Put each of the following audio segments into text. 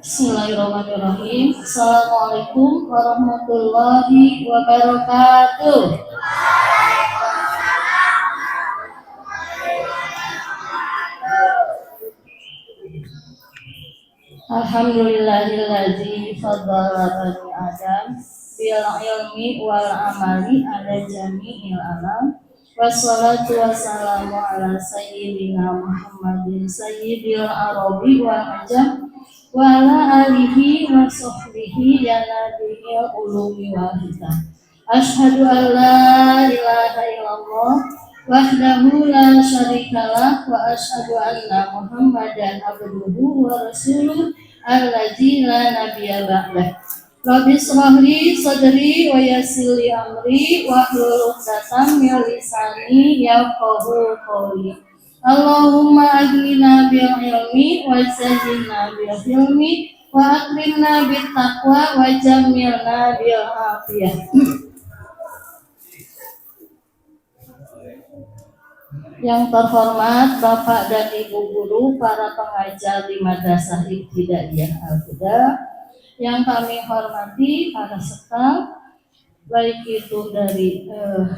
Bismillahirrahmanirrahim. Assalamualaikum warahmatullahi wabarakatuh. Alhamdulillahilladzi faddala bani Adam bil ilmi wal amali ala jami'il alam. Wassalatu wassalamu ala sayyidina Muhammadin sayyidil arabi wal ajam wa ala alihi wa sahbihi ya nabiyil ulumi wal hikam. Asyhadu an la ilaha illallah wahdahu la syarikalah wa asyhadu anna Muhammadan abduhu wa rasuluh allazi la nabiyya ba'dah. Rabbi shrah li sadri wa yassir li amri wahlul 'uqdatam min lisani yafqahu qawli. Allahumma aghnina bil ilmi wa zayyinna bil hilmi wa akrimna bit taqwa wa jammilna bil afiyah. Yang terhormat Bapak dan Ibu guru, para pengajar di Madrasah Ibtidaiyah Al-Huda, yang kami hormati para staf, baik itu dari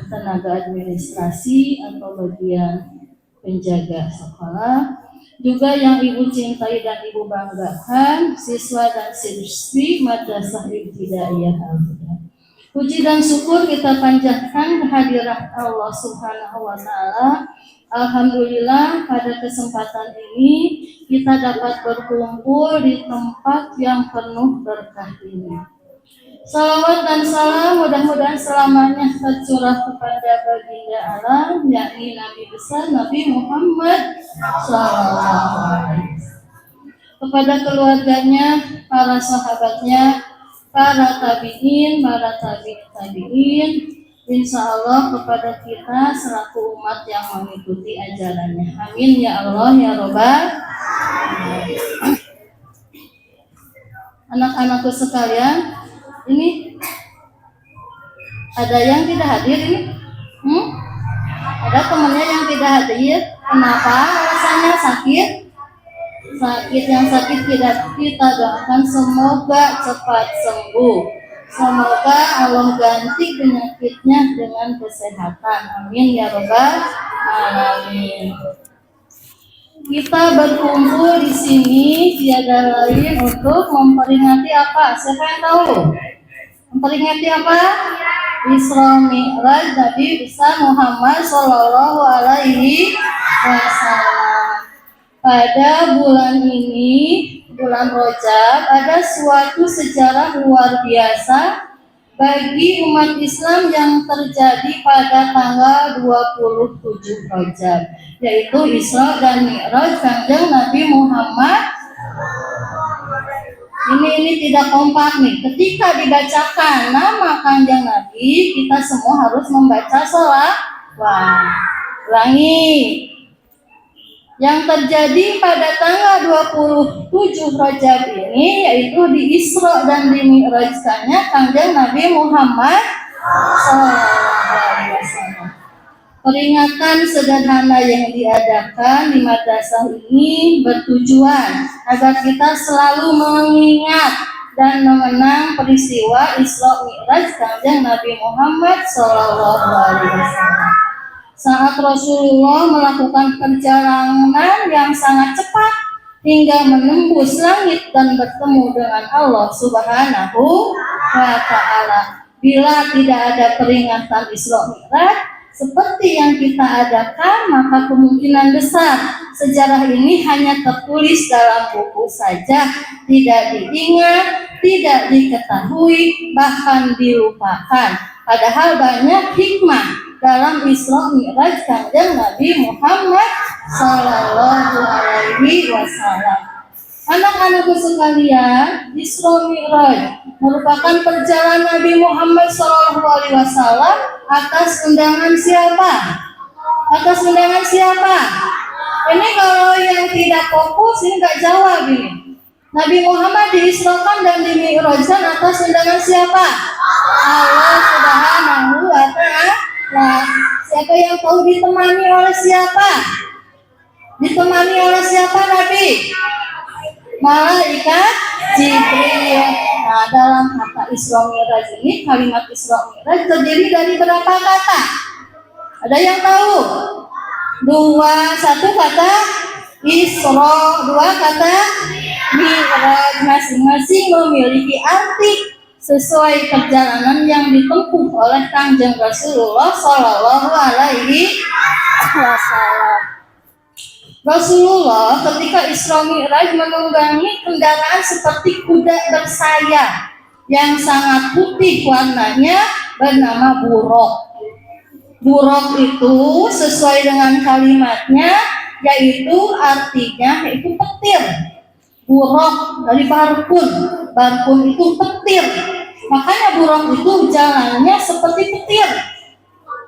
tenaga administrasi atau bagian penjaga sekolah, juga yang Ibu cintai dan Ibu banggakan, siswa dan siswi Madrasah Ibtidaiyah Al-Huda. Puji dan syukur kita panjatkan kehadiran Allah Subhanahu wa Ta'ala. Alhamdulillah, pada kesempatan ini kita dapat berkumpul di tempat yang penuh berkah ini. Salawat dan salam mudah-mudahan selamanya tercurah kepada baginda alam, yakni Nabi besar Nabi Muhammad SAW, kepada keluarganya, para sahabatnya, para tabi'in, para tabi'in, insya Allah kepada kita selaku umat yang mengikuti ajarannya. Amin ya Allah ya Robbal alamin. Anak-anakku sekalian, ini ada yang tidak hadir ini? Ada temannya yang tidak hadir. Kenapa? Alasannya sakit. Yang sakit kita doakan semoga cepat sembuh. Semoga Allah ganti penyakitnya dengan kesehatan. Amin ya Rabbal alamin. Kita berkumpul di sini tiada lain untuk memperingati apa? Siapa yang tahu? Memperingati apa? Isra Mi'raj Nabi besar Muhammad Sallallahu Alaihi Wasallam. Pada bulan ini, bulan Rajab, ada suatu sejarah luar biasa bagi umat Islam yang terjadi pada tanggal 27 Rajab, yaitu Isra dan Mi'raj Kanjeng Nabi Muhammad. Ini tidak kompak nih. Ketika dibacakan nama Kanjeng Nabi, kita semua harus membaca sholawat. Ulangi. Yang terjadi pada tanggal 27 Rajab ini yaitu di Isra dan di Mi'rajkannya Kanjeng Nabi Muhammad SAW. Peringatan sederhana yang diadakan di madrasah ini bertujuan agar kita selalu mengingat dan mengenang peristiwa Isra Mi'raj Kanjeng Nabi Muhammad SAW. Saat Rasulullah melakukan perjalanan yang sangat cepat hingga menembus langit dan bertemu dengan Allah Subhanahu wa Ta'ala. Bila tidak ada peringatan Isra Mi'raj seperti yang kita adakan, maka kemungkinan besar sejarah ini hanya tertulis dalam buku saja, tidak diingat, tidak diketahui, bahkan dilupakan. Padahal banyak hikmah dalam Isra Mi'raj Kanjeng Nabi Muhammad Sallallahu Alaihi Wasallam. Anak-anakku sekalian, Isra Mi'raj merupakan perjalanan Nabi Muhammad Sallallahu Alaihi Wasallam atas undangan siapa? Atas undangan siapa? Ini kalau yang tidak fokus ini nggak jawab ini. Nabi Muhammad diisrakan dan dimi'rajkan atas undangan siapa? Allah Subhanahu wa Ta'ala. Nah, siapa yang tahu ditemani oleh siapa? Ditemani oleh siapa Nabi? Malaikat Jibril. Nah, dalam kata Isra Mi'raj ini, kalimat Isra Mi'raj terdiri dari berapa kata? Ada yang tahu? Satu kata Isra, dua kata Mi'raj. Masing-masing memiliki arti sesuai perjalanan yang ditempuh oleh Kanjeng Rasulullah Shallallahu Alaihi Wasallam. Rasulullah ketika Isra Mi'raj menunggangi kendaraan seperti kuda bersayap yang sangat putih warnanya bernama buraq. Buraq itu sesuai dengan kalimatnya yaitu artinya yaitu petir. Buraq dari barkun. Barkun itu petir. Makanya buraq itu jalannya seperti petir.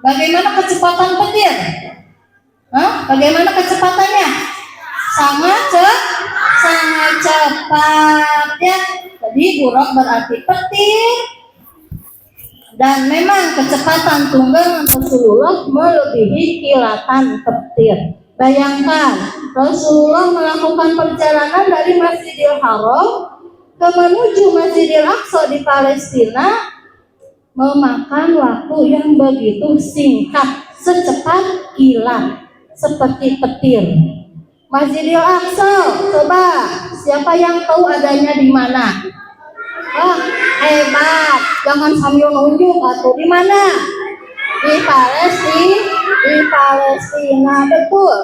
Bagaimana kecepatan petir? Bagaimana kecepatannya? Sangat cepat ya. Jadi buraq berarti petir. Dan memang kecepatan tunggangan Rasulullah melebihi kilatan petir. Bayangkan, Rasulullah melakukan perjalanan dari Masjidil Haram ke menuju Masjidil Aqsa di Palestina memakan waktu yang begitu singkat, secepat kilat, seperti petir. Masjidil Aqsa, coba siapa yang tahu adanya di mana? Hebat, jangan sambil nunjuk atau di mana? Di Palestina, betul.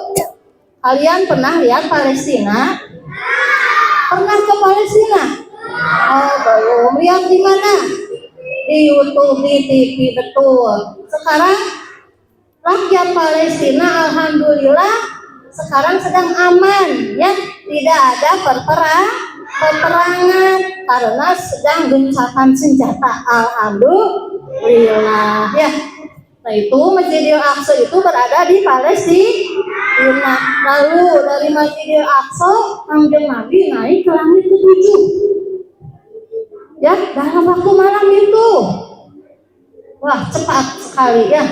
Kalian pernah lihat Palestina? Pernah ke Palestina? Oh, belum. Lihat di mana? Di YouTube, di TV, betul. Sekarang rakyat Palestina alhamdulillah sekarang sedang aman, ya. Tidak ada peperangan karena sedang gencatan senjata, alhamdulillah, ya. Nah, itu Masjidil Aqsa itu berada di Palestina. Lalu dari Masjidil Aqsa Kanjeng Nabi naik ke langit ke-7, ya, dalam waktu malam itu. Wah, cepat sekali, ya.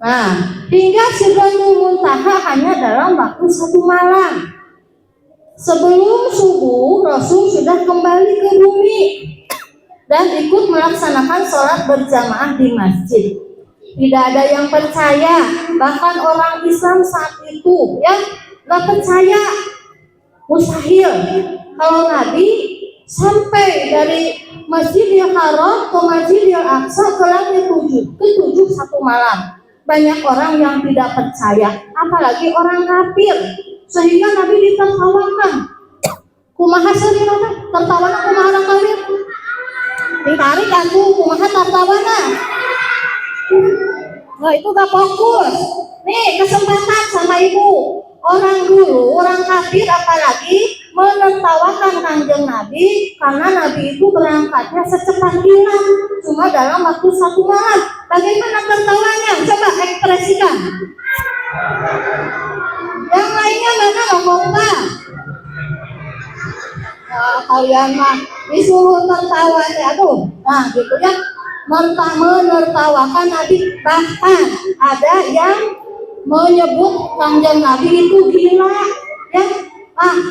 Nah, hingga Sidratul Muntaha hanya dalam waktu 1 malam. Sebelum subuh, Rasul sudah kembali ke bumi dan ikut melaksanakan sholat berjamaah di masjid. Tidak ada yang percaya, bahkan orang Islam saat itu ya nggak percaya, mustahil kalau Nabi sampai dari Masjidil Haram ke Masjidil Aqsa ke langit ke-7 1 malam. Banyak orang yang tidak percaya, apalagi orang kafir, sehingga Nabi ditertawakan. Kumaha seureuh tertawana kumaha orang kafir? Ditarik aku kumaha tertawana. Nah, itu gak fokus. Nih, kesempatan sama ibu. Orang dulu, orang kafir apalagi menertawakan Kanjeng Nabi karena Nabi itu berangkatnya secepat kilat, cuma dalam waktu 1 malam. Bagaimana tertawanya? Coba ekspresikan. Yang lainnya mana ngomong Pak? Nah, kalian mah disuruh tertawa ya, aduh. Nah, gitu ya. Menertawakan Nabi, bahkan ada yang menyebut Kanjeng Nabi itu gila, ya,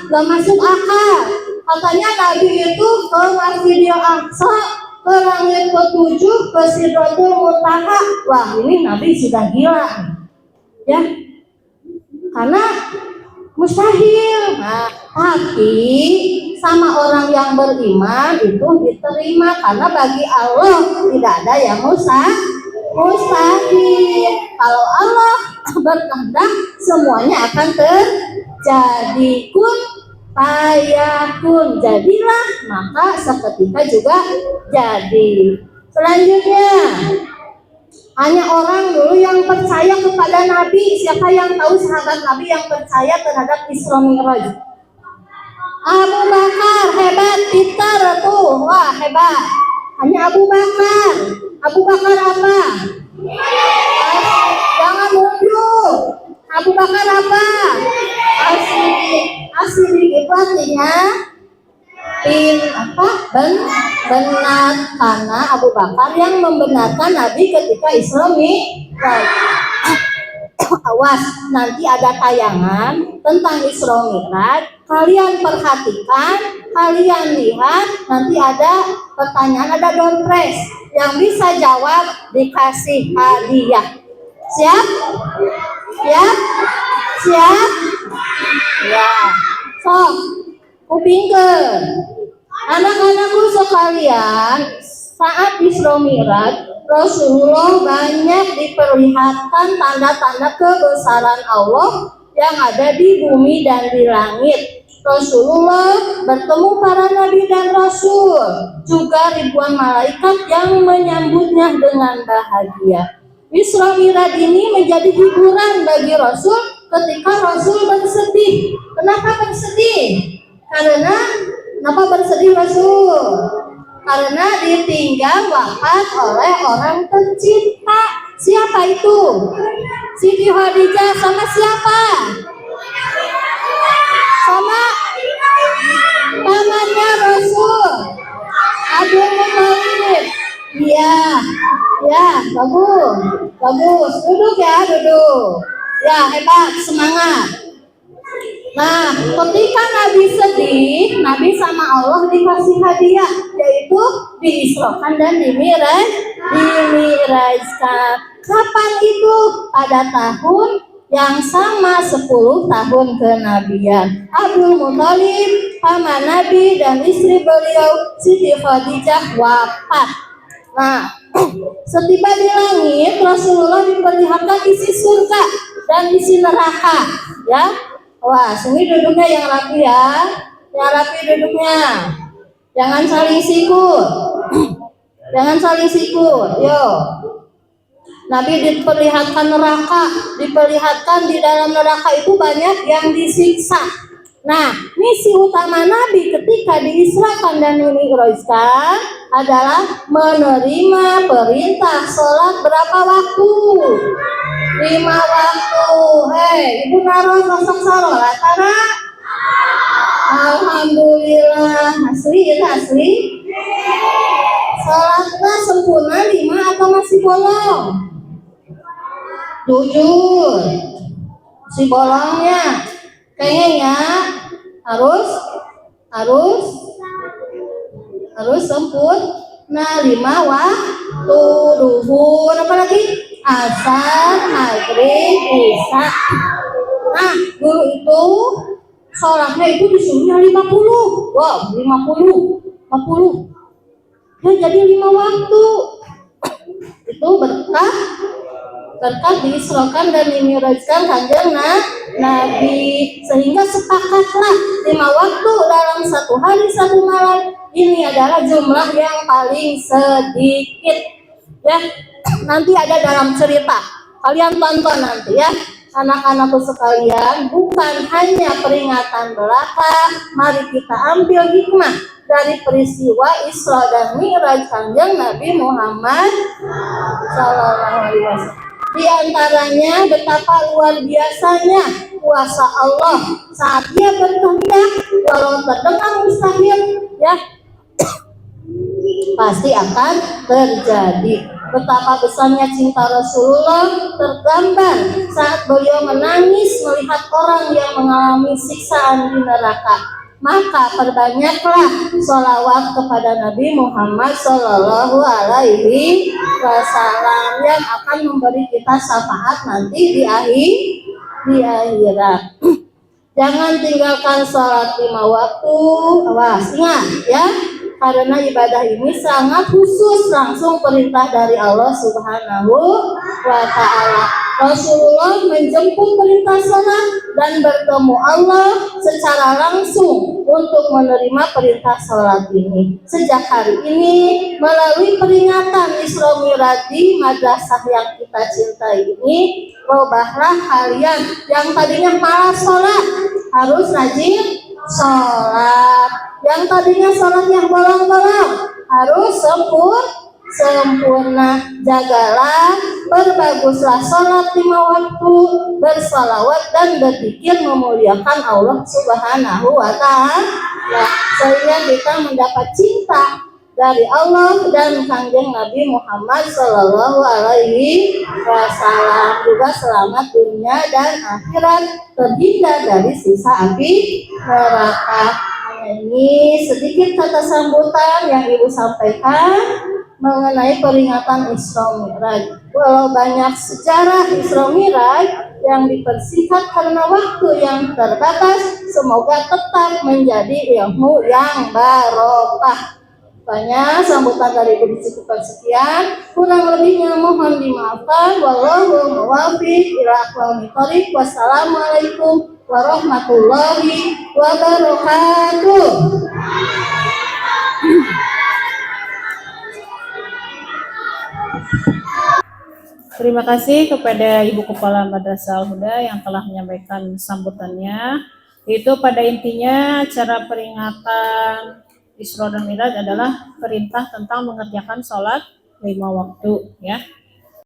gak masuk akal. Katanya Nabi itu ke Masjidil Aqsa, ke langit ke-7, ke Sidratul Muntaha. Wah, ini Nabi sudah gila, ya, karena mustahil. Nah, tapi sama orang yang beriman itu diterima karena bagi Allah tidak ada yang mustahil. Kalau Allah berkehendak semuanya akan terjadi. Kun fayakun, jadilah, maka seketika juga jadi. Selanjutnya, hanya orang dulu yang percaya kepada Nabi. Siapa yang tahu sahabat Nabi yang percaya terhadap Isra Mi'raj? Abu Bakar, hebat, pintar tuh, wah hebat. Hanya Abu Bakar. Abu Bakar apa? Jangan mundur. Abu Bakar apa? Asli itu artinya benar, karena Abu Bakar yang membenarkan Nabi ketika Isra Mi'raj. Awas, nanti ada tayangan tentang Isra Mi'raj. Kalian perhatikan Kalian lihat nanti ada pertanyaan, ada door prize. Yang bisa jawab dikasih hadiah. Siap? Siap? Siap? Ya. So, kupingkeun. Anak-anakku sekalian, saat Isra Mi'raj, Rasulullah banyak diperlihatkan tanda-tanda kebesaran Allah yang ada di bumi dan di langit. Rasulullah bertemu para nabi dan rasul, juga ribuan malaikat yang menyambutnya dengan bahagia. Isra Mi'raj ini menjadi hiburan bagi Rasul ketika Rasul bersedih. Kenapa bersedih? Kenapa bersedih Rasul? Karena ditinggal wafat oleh orang tercinta. Siapa itu? Siti Khadijah sama siapa? Sama pamannya Rasul, Abdul Muthalib. Iya, ya, bagus. Duduk ya, duduk. Ya, hebat, semangat. Nah, ketika Nabi sedih, Nabi sama Allah dikasih hadiah, yaitu diisrokan dan dimirajkan. Kapan itu? Pada tahun yang sama 10 tahun kenabian. Abdul Muthalib, paman Nabi dan istri beliau Siti Khadijah wafat. Nah, setiba di langit Rasulullah diperlihatkan isi surga dan isi neraka, ya. Wah, sini duduknya yang rapi ya. Yang rapi duduknya. Jangan saling sikut. Jangan saling sikut. Yo. Nabi diperlihatkan neraka, diperlihatkan di dalam neraka itu banyak yang disiksa. Nah, misi utama Nabi ketika diisrakan dan dimi'rajkan adalah menerima perintah sholat berapa waktu? 5 waktu. Hei, Ibu naruh sosok salat karena alhamdulillah asli itu asli. Sholatnya sempurna 5 atau masih bolong? Jujur, si bolongnya kayaknya harus sempurna 5 waktu. Duhur, apa lagi? Asar, maghrib, isya. Nah, dulu itu sholatnya itu disuruhnya 50. Wow, 50. Ya, jadi 5 waktu. Itu berkah diisrokan dan dimi'rajkan kanjeng Nabi, sehingga sepakatlah 5 waktu dalam 1 hari 1 malam ini adalah jumlah yang paling sedikit. Ya, nanti ada dalam cerita, kalian tonton nanti ya. Anak-anakku sekalian, bukan hanya peringatan belaka, mari kita ambil hikmah dari peristiwa Isra dan Mi'raj kanjeng Nabi Muhammad sallallahu alaihi wasallam. Di antaranya betapa luar biasanya kuasa Allah saat Dia berkehendak, walau terdengar mustahil, ya pasti akan terjadi. Betapa besarnya cinta Rasulullah tergambar saat beliau menangis melihat orang yang mengalami siksaan di neraka. Maka perbanyaklah sholawat kepada Nabi Muhammad Sallallahu Alaihi Wasallam yang akan memberi kita syafaat nanti di akhirat. Jangan tinggalkan sholat 5 waktu. Awas, ingat ya, karena ibadah ini sangat khusus, langsung perintah dari Allah Subhanahu wa Ta'ala. Rasulullah menjemput perintah sholat dan bertemu Allah secara langsung untuk menerima perintah sholat ini. Sejak hari ini, melalui peringatan Isra Mi'raj di madrasah yang kita cintai ini, ubahlah kalian yang tadinya malas sholat, harus rajin sholat. Yang tadinya sholatnya bolong-bolong, harus sempurna. Jagalah, berbaguslah sholat 5 waktu, bersalawat dan berzikir memuliakan Allah Subhanahu wa Ta'ala, sehingga kita mendapat cinta dari Allah dan kanjeng Nabi Muhammad Sallallahu Alaihi Wasallam, juga selamat dunia dan akhirat, terhindar dari sisa api neraka. ini sedikit kata sambutan yang Ibu sampaikan mengenai peringatan Isra Mi'raj. Walau banyak sejarah Isra Mi'raj yang dipersingkat karena waktu yang terbatas, semoga tetap menjadi ilmu yang barokah. Banyak sambutan dari Ibu dicukupkan sekian, kurang lebihnya mohon dimaafkan. Wallahu muwaffiq ila aqwamit thoriq. Wassalamualaikum warahmatullahi wabarakatuh. Terima kasih kepada Ibu Kepala Madrasah Al-Huda yang telah menyampaikan sambutannya. Itu pada intinya acara peringatan Isra dan Mi'raj adalah perintah tentang mengerjakan sholat 5 waktu, ya.